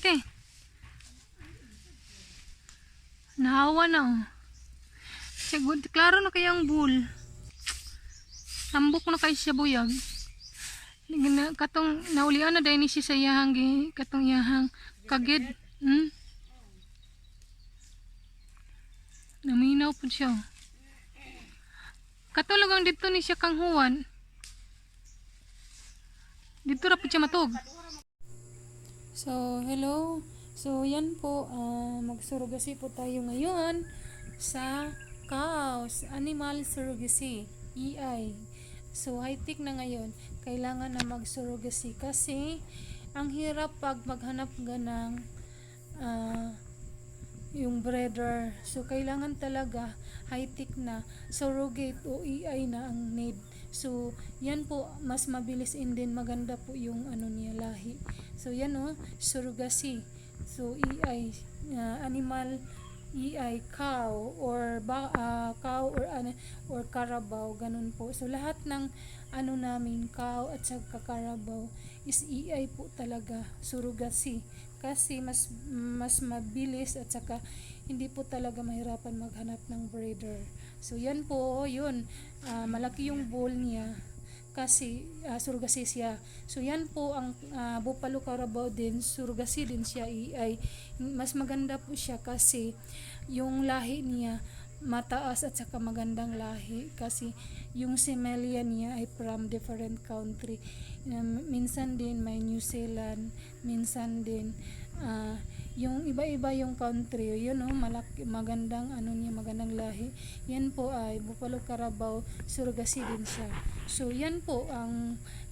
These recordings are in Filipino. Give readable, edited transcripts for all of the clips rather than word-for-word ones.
te. Nahawa na oh. Sigud, klaro na kayang bull. Tambok na kay siya buyag. Katong naulian na dahil ni siya sa iyahang katong iyahang kagid. Naminaw po siya. Katulagang dito ni siya kang huwan. Dito ra po siya matog. So, hello. So, yan po. Magsurrogacy po tayo ngayon sa cows. Animal surrogacy. EI. So, high-tech na ngayon. Kailangan na magsurrogacy kasi ang hirap pag maghanap ka ng yung breeder. So, kailangan talaga high-tech na surrogate o EI na ang need. So, yan po, mas mabilis din maganda po yung niya lahi. So, yan surrogacy. So, EI, animal EI, cow or carabao, ganun po. So, lahat ng namin, cow at saka carabao is EI po talaga, surrogacy. Kasi mas mabilis at saka hindi po talaga mahirapan maghanap ng breeder. So, yan po, yun. Malaki yung bull niya kasi surrogacy siya. So, yan po ang Buffalo Carabao din, surrogacy din siya, EI. Mas maganda po siya kasi yung lahi niya mataas at saka magandang lahi kasi yung semelia niya ay from different country. Minsan din may New Zealand, minsan din yung iba-iba yung country, yun malaki, magandang niya, magandang lahi. Yan po ay Buffalo Carabao, surrogacy din siya. So yan po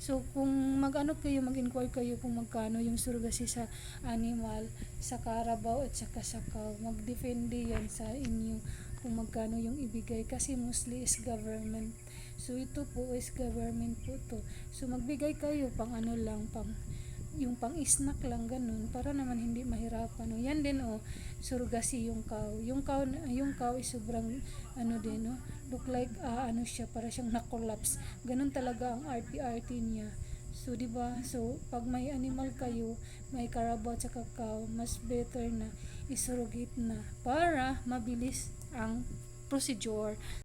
so kung mag-inquire kayo kung magkano yung surrogacy sa animal, sa Carabao at saka sa cow, mag-depende yan sa inyo kung magkano yung ibigay kasi mostly is government. So ito po is government po to. So magbigay kayo pang lang, yung pang-snack lang ganun para naman hindi mahirapan. Yan din surrogacy yung cow. Yung cow is sobrang din look like siya, para siyang na-collapse. Ganun talaga ang RT niya. So di ba? So pag may animal kayo, may carabao at saka cow, mas better na isurrogate na para mabilis ang procedure.